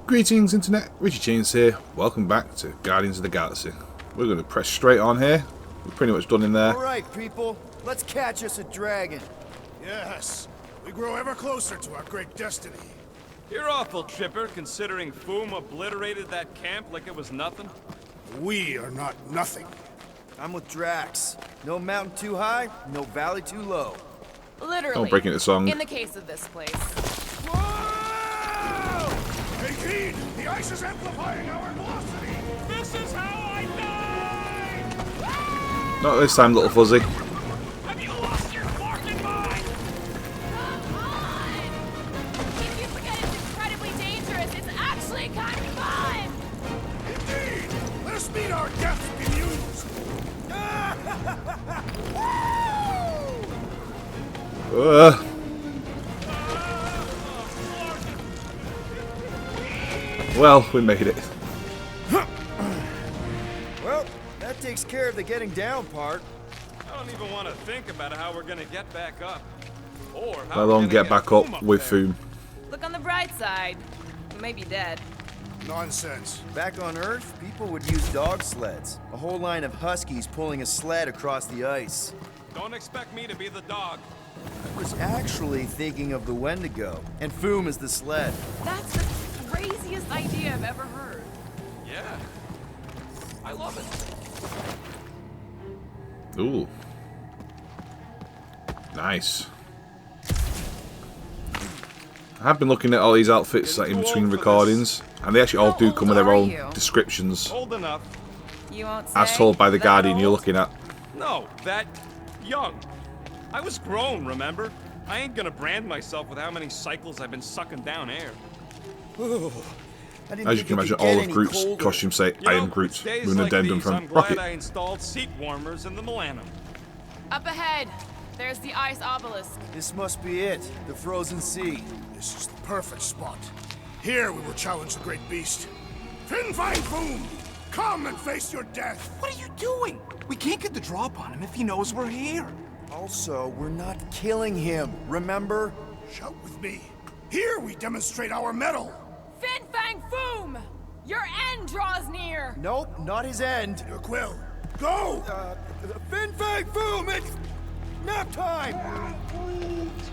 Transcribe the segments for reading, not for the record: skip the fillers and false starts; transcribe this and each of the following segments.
Greetings internet, Richie Chains here, welcome back to Guardians of the Galaxy. We're going to press straight on here, we're pretty much done in there. Alright people, let's catch us a dragon. Yes, we grow ever closer to our great destiny. You're awful chipper, considering Foom obliterated that camp like it was nothing. We are not nothing. I'm with Drax. No mountain too high, no valley too low. Literally. Don't break into song. In the case of this place. Whoa! Hey, Keen, the ice is amplifying our velocity. This is how I die! Not this time, little fuzzy. Have you lost your fucking mind? Come on! If you forget it's incredibly dangerous, it's actually kind of fun! Indeed! Let us meet our deaths bemused! Well, we made it. Well, that takes care of the getting down part. I don't even want to think about how we're gonna get back up. Or how Let we're alone gonna get back up Foom with there. Foom. Look on the bright side. We may be dead. Nonsense. Back on Earth, people would use dog sleds. A whole line of huskies pulling a sled across the ice. Don't expect me to be the dog. I was actually thinking of the Wendigo, and Foom is the sled. That's the craziest idea I've ever heard. Yeah. I love it. Ooh. Nice. I have been looking at all these outfits like, in between recordings, and they actually all do come with their own descriptions, Old enough. You won't say? as told by the That Guardian you're old? looking at. No, that young. I was grown, remember? I ain't gonna brand myself with how many cycles I've been sucking down air. I didn't As you think can it imagine, could get all of any Groot's colder. costumes say, You I know, am Groot, it's days with an like addendum these, from I'm glad Rocket. I installed seat warmers in the Millennium. Up ahead. There's the ice obelisk. This must be it, the frozen sea. This is the perfect spot. Here we will challenge the great beast. Fin Fang Foom! Come and face your death! What are you doing? We can't get the drop on him if he knows we're here. Also, we're not killing him, remember? Shout with me. Here we demonstrate our mettle. Fin Fang Foom! Your end draws near! Nope, not his end. Your quill. Go! Fin Fang Foom, it's nap time!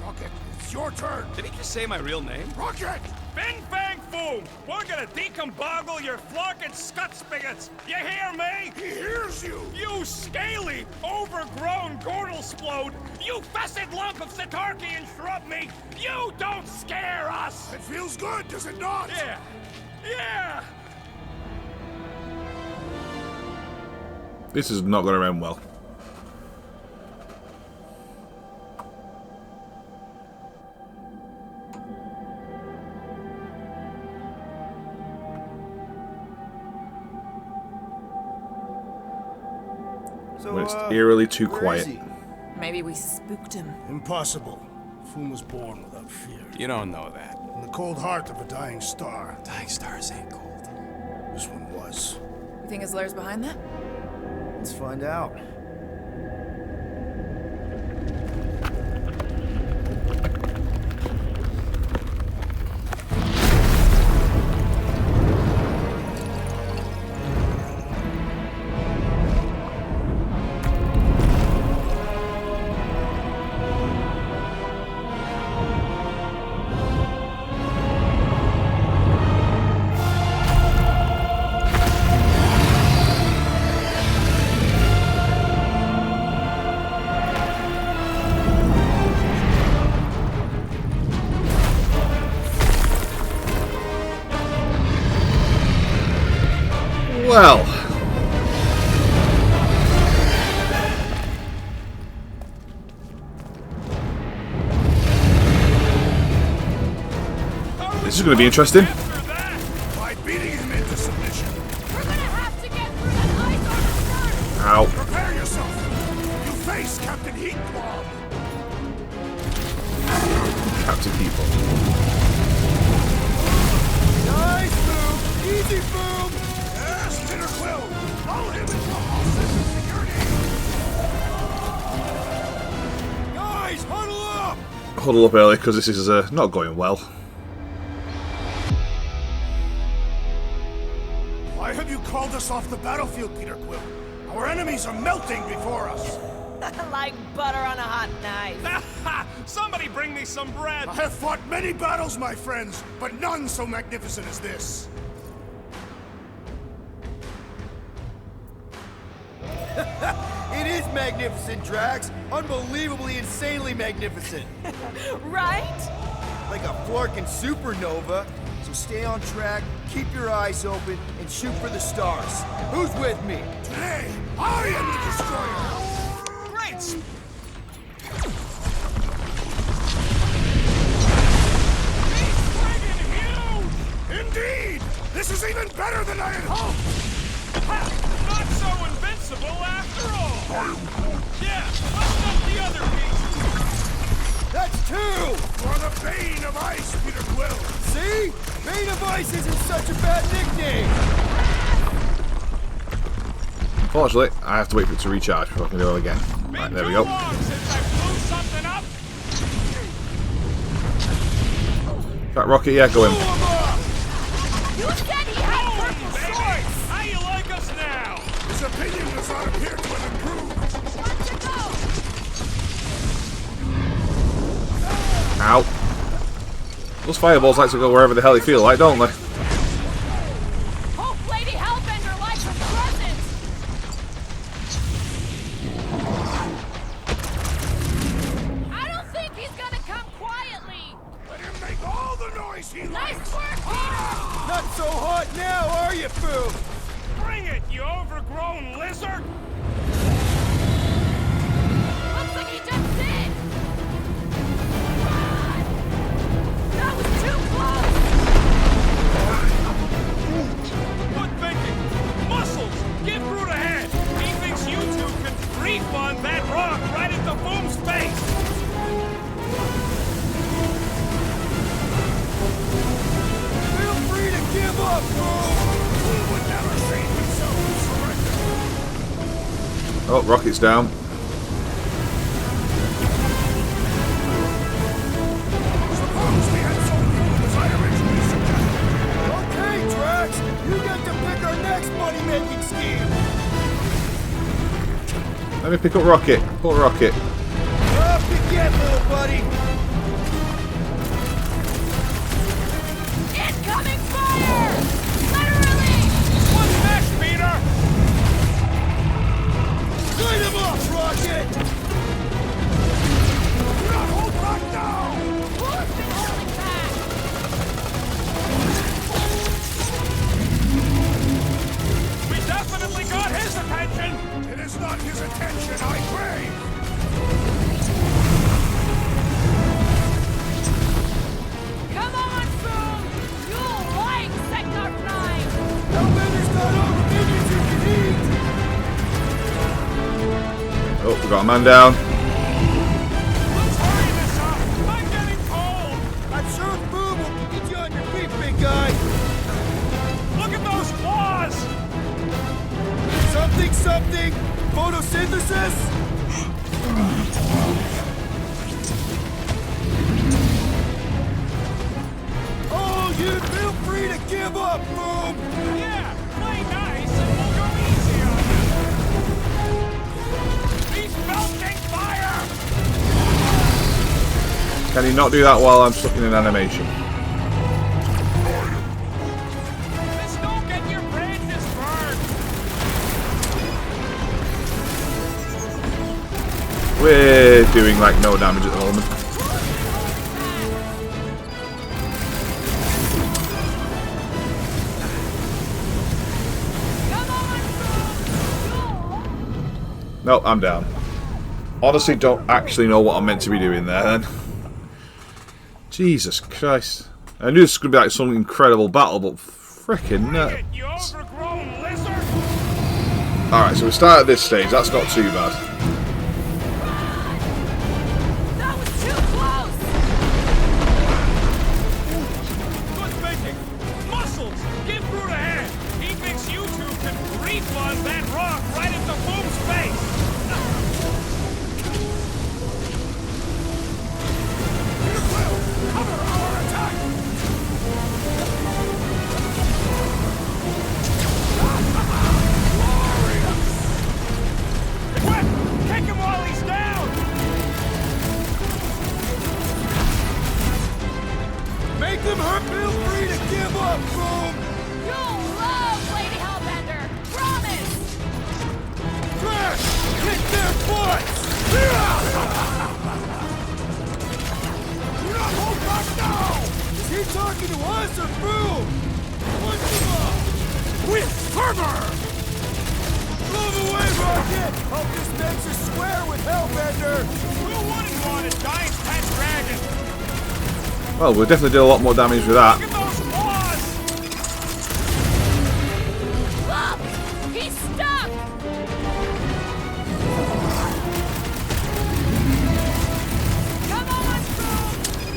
Rocket, it's your turn. Did he just say my real name? Rocket! Fin Fang Foom! We're gonna decomboggle your florkin' scut spigots! You hear me? He hears you! You scaly, overgrown gordle-splode! You fessed lump of Satarkian shrub meat! You don't scare us! It feels good, does it not? Yeah! Yeah! This is not going to end well. So, When it's eerily too where quiet. is he? Maybe we spooked him. Impossible. Foom was born without fear. You don't know that. In the cold heart of a dying star. Dying stars ain't cold. This one was. You think his lair's behind that? Let's find out. Well. This is going to be interesting. After that, By beating him into submission. We're gonna have to get through that ice armor first! Ow. Prepare yourself. You face Captain Heatclaw. Captain People. Nice Foom! Easy Foom! Yes, Bitter Quill. Follow him into the hostage of security. Guys, huddle up! Huddle up early because this is not going well. Why have you called us off the battlefield, Peter Quill? Our enemies are melting before us. Like butter on a hot knife. Somebody bring me some bread. I have fought many battles, my friends, but none so magnificent as this. It is magnificent, Drax. Unbelievably, insanely magnificent. Right? Like a florkin' supernova. So stay on track, keep your eyes open, and shoot for the stars. Who's with me? Today, I am the destroyer. Great. He's friggin' huge. Indeed! This is even better than I had hoped! Not so invincible after all. Yeah, let's dump the other pieces. That's two! You're the bane of ice, Peter Quill! See? Bane of Ice isn't such a bad nickname! Fortunately, I have to wait for it to recharge before I can do it again. Right, there we go. Been too long since I blew something up. That rocket, yeah, go in. You said he had purple Baby, shorts! how you like us now? His opinion does not appear to have improved. Where'd you go? Ow. Those fireballs like to go wherever the hell they feel like, don't they? Hope Lady Hellbender likes her present! I don't think he's gonna come quietly! Let him make all the noise he Nice likes! work, Peter! Not so hot now, are you, Foom? Bring it, you overgrown lizard! Looks like he just did! Run! That was too close! Good thinking! Muscles! Give Groot a hand! He thinks you two can refund that rock right into Foom's face! Feel free to give up, Foom! He would never save himself to surrender! Oh, rocket's down. Suppose we had so little as I originally suggested. Okay, Drax, you get to pick our next money-making scheme. Let me pick up rocket. Pull rocket. Up you get, little buddy. Incoming fire! Literally! What's next, Peter? Light him up, Rocket! Do not hold back now! Who's been holding back? We definitely got his attention! It is not his attention I crave! Come on, Foom! You'll like Sector 9! Hellbender's got all the minions you can eat! Oh, we got a man down. Let's hurry this up! I'm getting cold! I'm sure Foom will get you on your feet, big guy! Look at those claws! Something, something! Photosynthesis? Oh, you feel free to give up, Foom! Yeah, play nice and we'll go easy on you! He's belching fire! Can he not do that while I'm stuck in an animation? This don't get your branches burned! We're doing like no damage at the moment. Come on, Foom! No, I'm down. Honestly, don't actually know what I'm meant to be doing there then. Jesus Christ. I knew this was going to be like some incredible battle, but frickin' no. Bring it, you overgrown lizard! Alright, so we start at this stage. That's not too bad. That was too close! Good thinking! Muscles! Give Groot a hand! He thinks you two can refund that rock right into Foom's face! Peter Quill, cover our attack! Make them hurt! Feel free to give up, Foom! You'll love Lady Hellbender. Promise. Crash! Kick their butts! Do not hold back now! Is he talking to us or Foom? Punch him up! With fervor! Move away, Rocket! Hope this makes us square with Hellbender! Who wouldn't want a giant pet dragon? Well, we'll definitely do a lot more damage with that. Look at those paws! Look! He's stuck! Come on, Foom!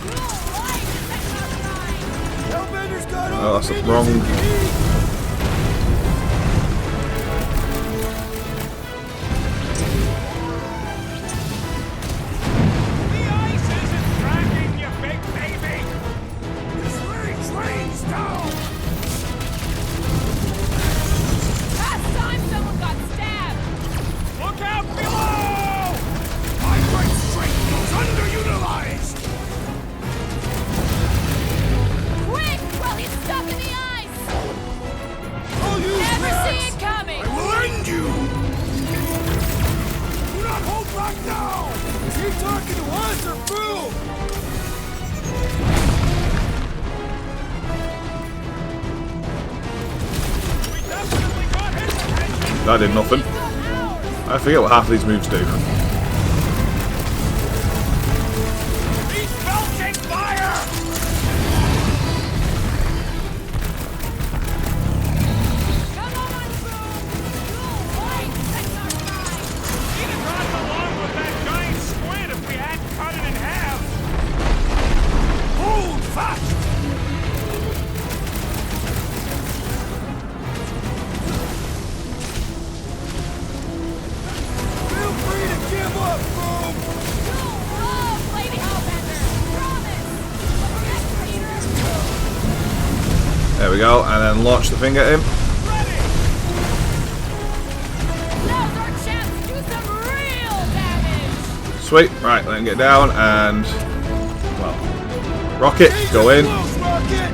You'll like the Technocrine! Hellbender's got all Oh, that's the the minions wrong- he can eat. The ice isn't cracking, you big baby! This very train's down! Last time someone got stabbed! Look out below! My great strength goes underutilized! Quick! While he's stuck in the ice! I'll use Never Rex. see it coming! I will end you! Do not hold back now! Is he talking to us or Foom? We definitely got his attention! That did nothing. He's got ours! I forget what half of these moves do. He's belching fire! Come on, Foom! You'll like the Technocrine! He'd have gotten along with that giant squid if we hadn't cut it in half! Hold fast! Feel free to give up, Foom! You'll love Lady Hellbender! Promise! Yes, Peter! There we go, and then launch the thing at him. Ready! Now's our chance to do some real damage! Sweet. Right, let him get down and... Well, rocket, go in. Close, Rocket!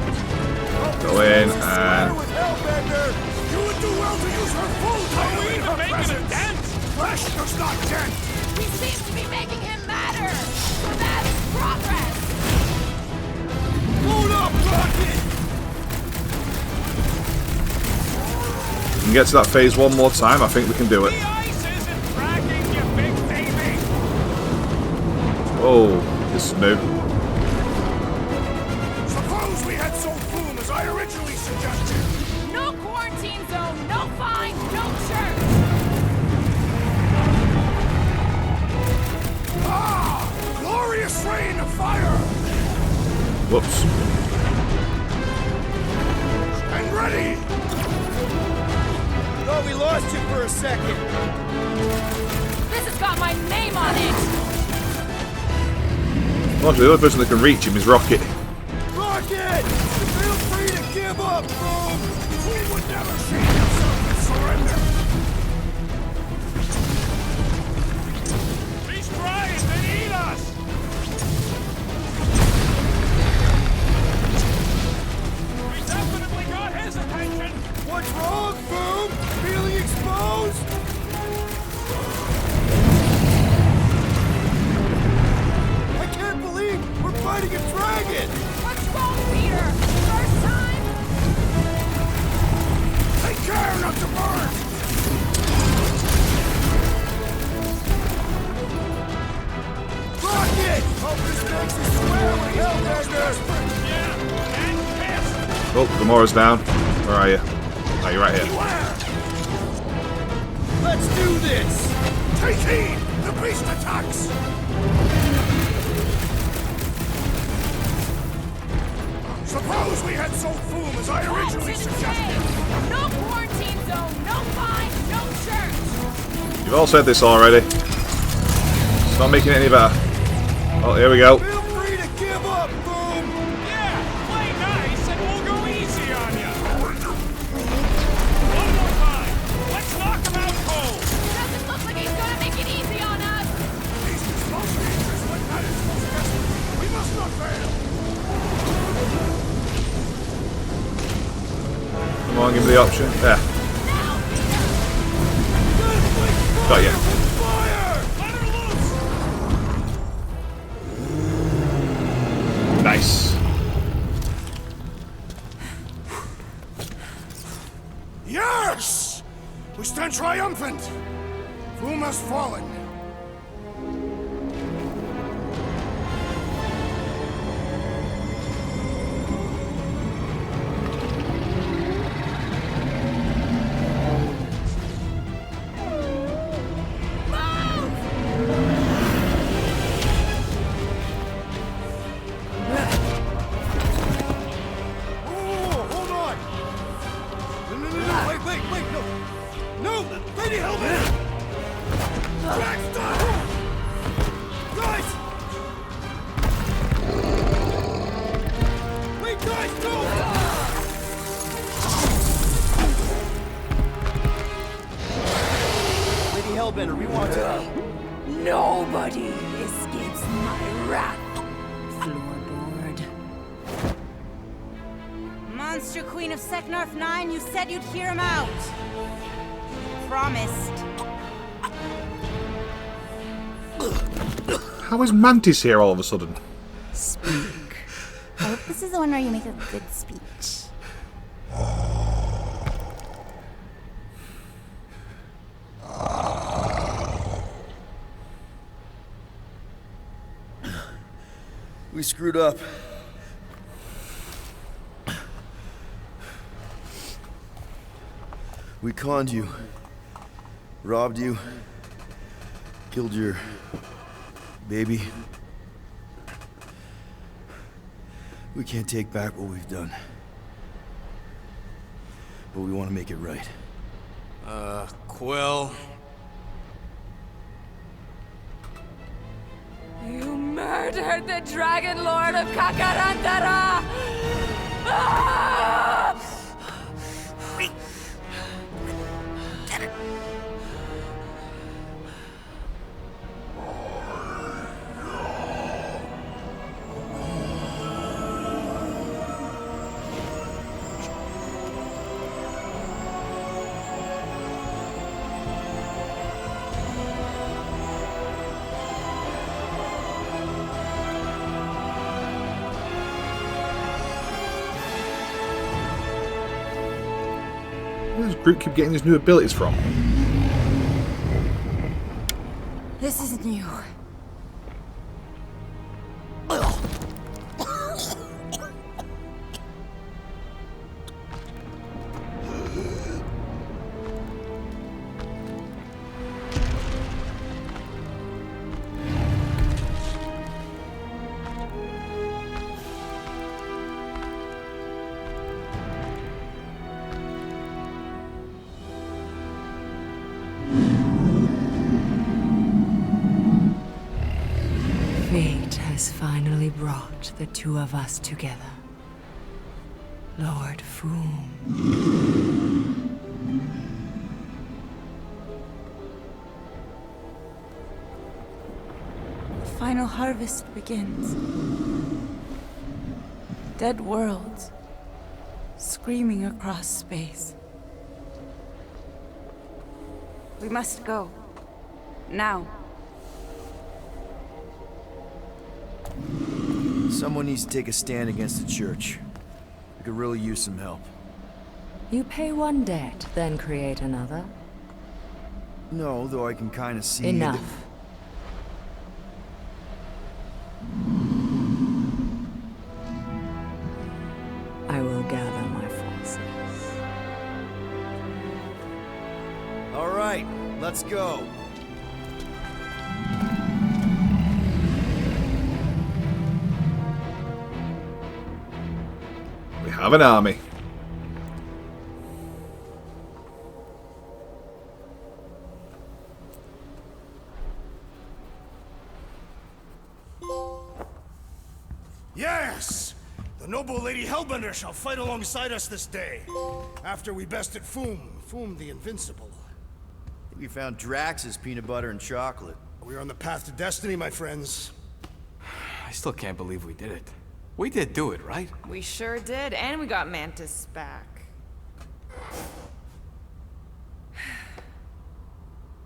Hope Go this in makes us square and- with Hellbender! You would do well to use her full power in her Making a presence! dent! Flesh does not dent! We seem to be making him matter! Dramatic progress! Load up, Rocket! We can get to that phase one more time. I think we can do it. The ice isn't cracking, you big baby! Oh, this is new. Suppose we had so Foom as I originally suggested! No quarantine zone, no fine, no church! Ah! Glorious rain of fire! Whoops. And ready! Thought we lost you for a second. This has got my name on it! Well, the only person that can reach him is Rocket. Rocket! Feel free to give up, Foom! We would never shame himself with surrender! He's trying to eat us! We definitely got his attention! What's wrong, Foom? Feeling exposed? I can't believe we're fighting a dragon! What's wrong, Peter? First time? Take care not to burn! Rocket! Hope this makes us square with Hellbender! Yeah, and pissed! Oh, Gamora's down. Where are you? Oh, you're right here. Beware! Let's do this! Take heed! The beast attacks! Suppose we had so Foom as I Cut originally to the suggested! chase! No quarantine zone, no fine, no church! You've all said this already. It's not making it any better. Oh, here we go. Feel free to give up, Foom! Yeah, play nice and we'll go easy on you! One more time! Let's knock him out cold! Doesn't look like he's gonna make it easy on us! Beast is most dangerous when that is most desperate! We must not fail! give me the option. There. Got you. Nice. Yes! We stand triumphant! Foom has fallen. Hold on! No, wait, no! No! Lady Hellbender! Jack, stop! Guys! Wait, guys, no! Lady Hellbender, we want to... Nobody escapes my wrath, floorboard. Monster Queen of Seknarf 9, you said you'd hear him out. Promised. How is Mantis here all of a sudden? Speak. I hope this is the one where you make a good speech. We screwed up. We conned you. Robbed you. Killed your... baby. We can't take back what we've done. But we want to make it right. Quill. You murdered the Dragon Lord of Kakarandara! Ah! Where does Groot keep getting his new abilities from? This isn't you. Fate has finally brought the two of us together. Lord Foom. The final harvest begins. Dead worlds, screaming across space. We must go. Now. Someone needs to take a stand against the church. We could really use some help. You pay one debt, then create another. No, though I can kind of see... Enough. I will gather my forces. All right, let's go. We have an army. Yes! The noble Lady Hellbender shall fight alongside us this day. After we bested Foom the Invincible. I think we found Drax's peanut butter and chocolate. We are on the path to destiny, my friends. I still can't believe we did it. We did do it, right? We sure did, and we got Mantis back.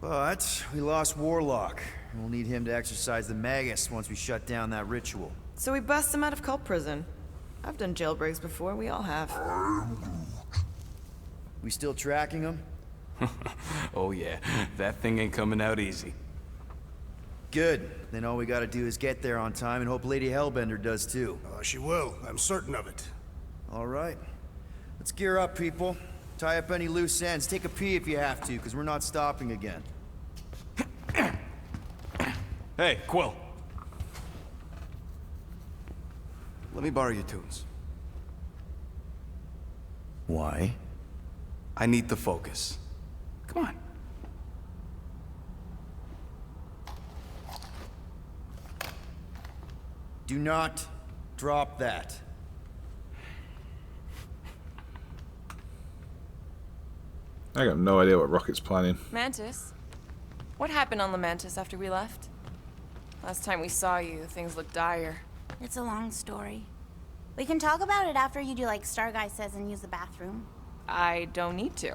But we lost Warlock, and we'll need him to exercise the Magus once we shut down that ritual. So we bust him out of cult prison. I've done jailbreaks before, we all have. We still tracking him? Oh yeah, that thing ain't coming out easy. Good. Then all we gotta do is get there on time and hope Lady Hellbender does too. She will. I'm certain of it. All right. Let's gear up, people. Tie up any loose ends. Take a pee if you have to, because we're not stopping again. Hey, Quill. Let me borrow your tunes. Why? I need to focus. Come on. Do not drop that. I got no idea what Rocket's planning. Mantis? What happened on Lamentis after we left? Last time we saw you, things looked dire. It's a long story. We can talk about it after you do like Star Guy says and use the bathroom. I don't need to.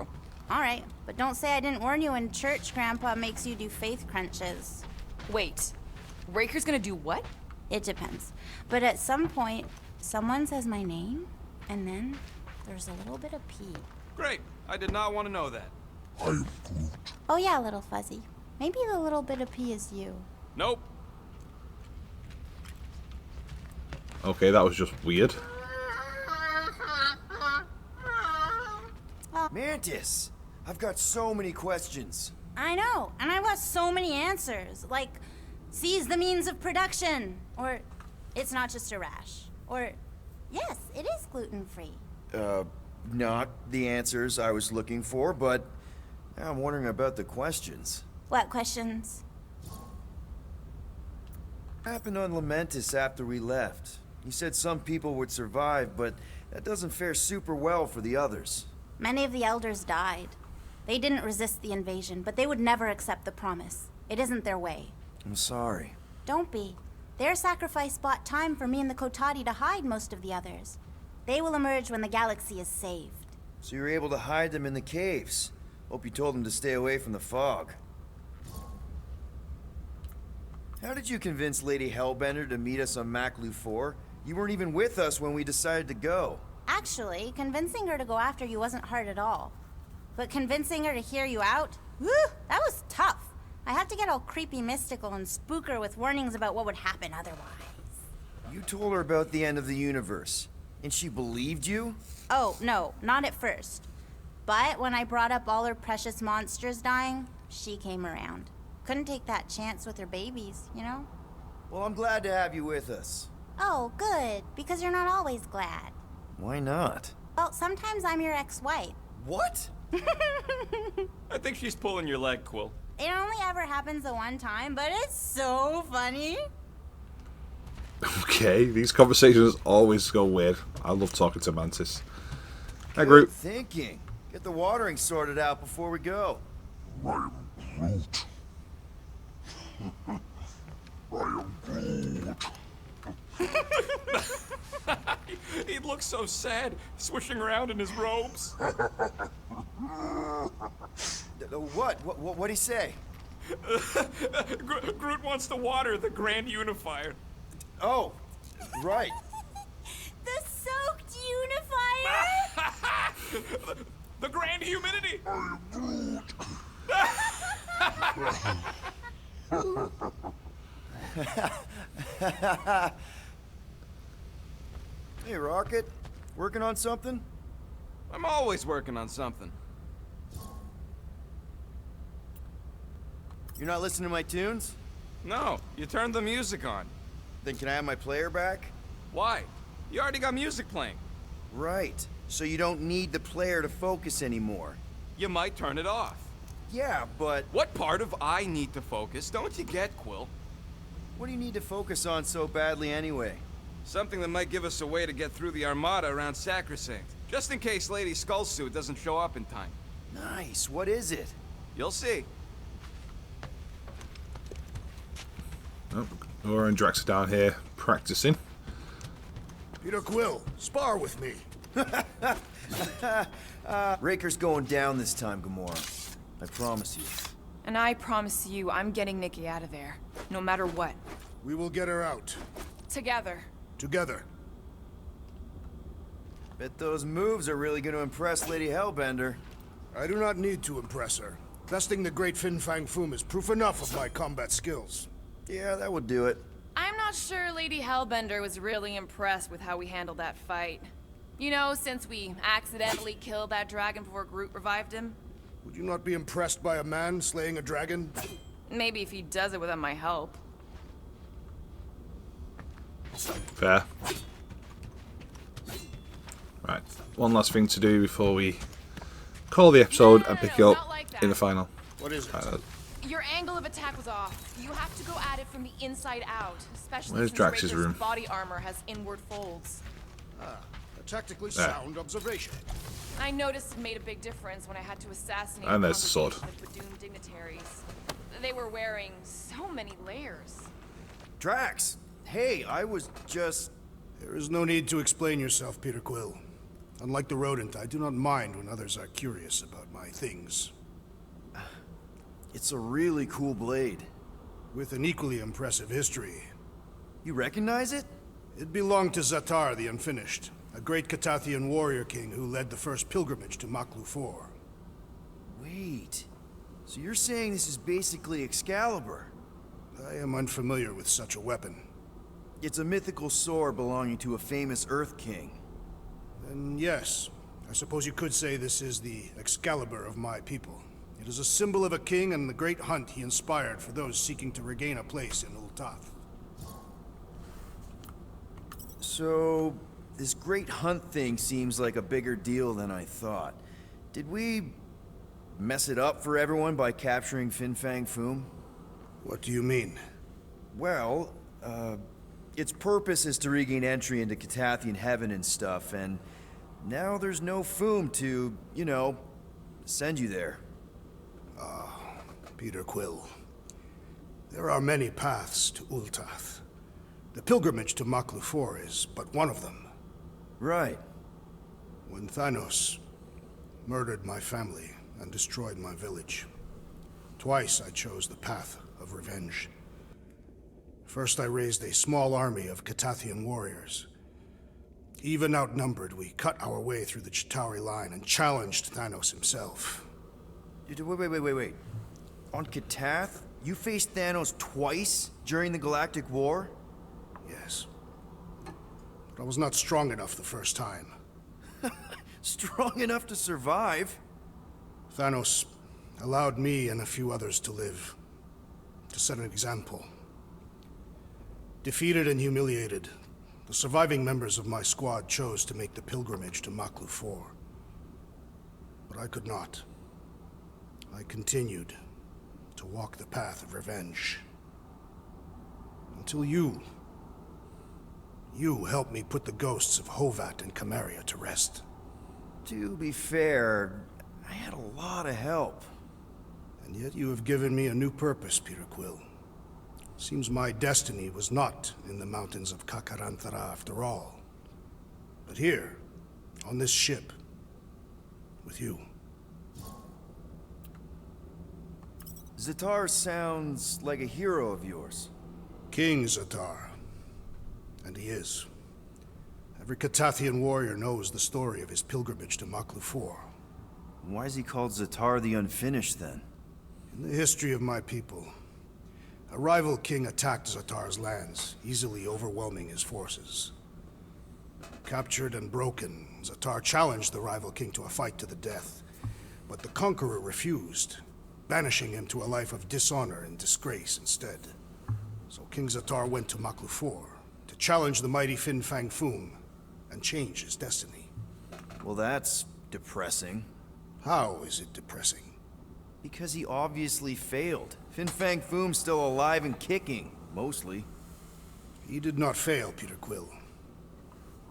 All right, but don't say I didn't warn you in church Grandpa makes you do faith crunches. Wait, Raker's gonna do what? It depends. But at some point, someone says my name, and then there's a little bit of pee. Great. I did not want to know that. Oh yeah, little fuzzy. Maybe the little bit of pee is you. Nope. Okay, that was just weird. Mantis! I've got so many questions. I know, and I want so many answers. Like, seize the means of production. Or, it's not just a rash. Or, yes, it is gluten-free. Not the answers I was looking for, but now I'm wondering about the questions. What questions? What happened on Lamentis after we left? You said some people would survive, but that doesn't fare super well for the others. Many of the elders died. They didn't resist the invasion, but they would never accept the promise. It isn't their way. I'm sorry. Don't be. Their sacrifice bought time for me and the Kotati to hide most of the others. They will emerge when the galaxy is saved. So you were able to hide them in the caves. Hope you told them to stay away from the fog. How did you convince Lady Hellbender to meet us on Maklu 4? You weren't even with us when we decided to go. Actually, convincing her to go after you wasn't hard at all. But convincing her to hear you out? Whew, that was tough. I had to get all creepy mystical and spook her with warnings about what would happen otherwise. You told her about the end of the universe, and she believed you? Oh, no, not at first. But when I brought up all her precious monsters dying, she came around. Couldn't take that chance with her babies, you know? Well, I'm glad to have you with us. Oh, good, because you're not always glad. Why not? Well, sometimes I'm your ex-wife. What? I think she's pulling your leg, Quill. It only ever happens the one time, but it's so funny. Okay, these conversations always go weird. I love talking to Mantis. Hi, Good Groot. thinking. Get the watering sorted out before we go. He looks so sad, swishing around in his robes. What'd he say? Groot wants to water the Grand Unifier. Oh, right. The soaked unifier? The Grand Humidity! Hey, Rocket. Working on something? I'm always working on something. You're not listening to my tunes? No, you turned the music on. Then can I have my player back? Why? You already got music playing. Right. So you don't need the player to focus anymore. You might turn it off. Yeah, but What part of I need to focus don't you get, Quill? what do you need to focus on so badly anyway? Something that might give us a way to get through the Armada around Sacrosanct. Just in case Lady Skullsuit doesn't show up in time. Nice. What is it? You'll see. Oh, Nora and Drax are down here practicing. Peter Quill, spar with me. Raker's going down this time, Gamora. I promise you. And I promise you, I'm getting Nikki out of there. No matter what. We will get her out. Together. Together. Bet those moves are really gonna impress Lady Hellbender. I do not need to impress her. Besting the great Fin Fang Foom is proof enough of my combat skills. Yeah, that would do it. I'm not sure Lady Hellbender was really impressed with how we handled that fight. You know, since we accidentally killed that dragon before Groot revived him. Would you not be impressed by a man slaying a dragon? Maybe if he does it without my help. Fair. Right. One last thing to do before we call the episode and pick it up not like that. in the final. What is it? Your angle of attack was off. You have to go at it from the inside out, especially Where's since Drax's Rachel's room? body armor has inward folds. A tactically sound observation. I noticed it made a big difference when I had to assassinate And a there's the sword. congregation of Badoon dignitaries. They were wearing so many layers. Drax! Hey, I was just... There is no need to explain yourself, Peter Quill. Unlike the rodent, I do not mind when others are curious about my things. It's a really cool blade. With an equally impressive history. You recognize it? It belonged to Zatar the Unfinished, a great Catathian warrior king who led the first pilgrimage to Maklu 4. Wait. So you're saying this is basically Excalibur? I am unfamiliar with such a weapon. It's a mythical sword belonging to a famous Earth King. Then yes, I suppose you could say this is the Excalibur of my people. It is a symbol of a king and the great hunt he inspired for those seeking to regain a place in Ultath. So, this great hunt thing seems like a bigger deal than I thought. Did we mess it up for everyone by capturing Fin Fang Foom? What do you mean? Well, its purpose is to regain entry into Catathian heaven and stuff, and now there's no Foom to, you know, send you there. Peter Quill. There are many paths to Ultath. The pilgrimage to Maklu 4 is but one of them. Right. When Thanos murdered my family and destroyed my village, twice I chose the path of revenge. First, I raised a small army of Catathian warriors. Even outnumbered, we cut our way through the Chitauri line and challenged Thanos himself. Wait. On Katath, you faced Thanos twice during the Galactic War? Yes. But I was not strong enough the first time. Strong enough to survive? Thanos allowed me and a few others to live, to set an example. Defeated and humiliated, the surviving members of my squad chose to make the pilgrimage to Maklu 4. But I could not. I continued to walk the path of revenge. Until you helped me put the ghosts of Hovat and Camaria to rest. To be fair, I had a lot of help. And yet you have given me a new purpose, Peter Quill. Seems my destiny was not in the mountains of Kakarantara after all. But here, on this ship, with you. Zatar sounds like a hero of yours. King Zatar. And he is. Every Catathian warrior knows the story of his pilgrimage to Maklu 4. Why is he called Zatar the Unfinished, then? In the history of my people, a rival king attacked Zatar's lands, easily overwhelming his forces. Captured and broken, Zatar challenged the rival king to a fight to the death, but the conqueror refused, banishing him to a life of dishonor and disgrace instead. So King Zatar went to Maklu 4 to challenge the mighty Fin Fang Foom and change his destiny. Well, that's depressing. How is it depressing? Because he obviously failed. Fin Fang Foom's still alive and kicking, mostly. He did not fail, Peter Quill.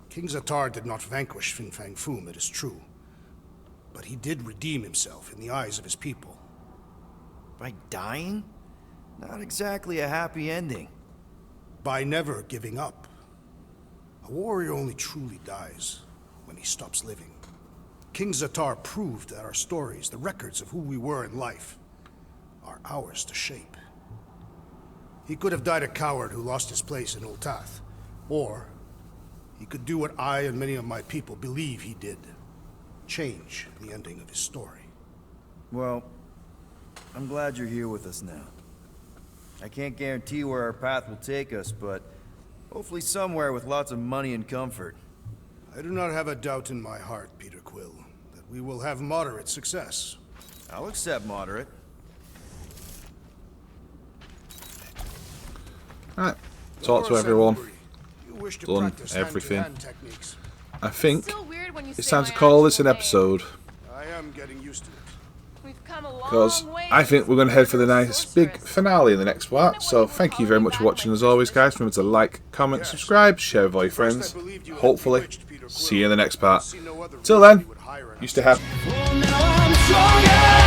King Zatar did not vanquish Fin Fang Foom, it is true. But he did redeem himself in the eyes of his people. By dying? Not exactly a happy ending. By never giving up. A warrior only truly dies when he stops living. King Zatar proved that our stories, the records of who we were in life, are ours to shape. He could have died a coward who lost his place in Ultath, or he could do what I and many of my people believe he did. Change the ending of his story. Well, I'm glad you're here with us now. I can't guarantee where our path will take us, but hopefully somewhere with lots of money and comfort. I do not have a doubt in my heart, Peter Quill, that we will have moderate success. I'll accept moderate. Alright, talk to everyone. You wish to Done practice everything. hand-to-hand techniques. I think Still weird when you it's say time my to call this actual an name. episode, I am getting used to it. We've come a long because way I think we're going to head for the since nice Sorceress. big finale in the next part. So thank you very much for watching as always, guys. Remember to like, comment, subscribe, share with all your friends. Hopefully, see you in the next part. Till then, used to have... Well, now I'm stronger.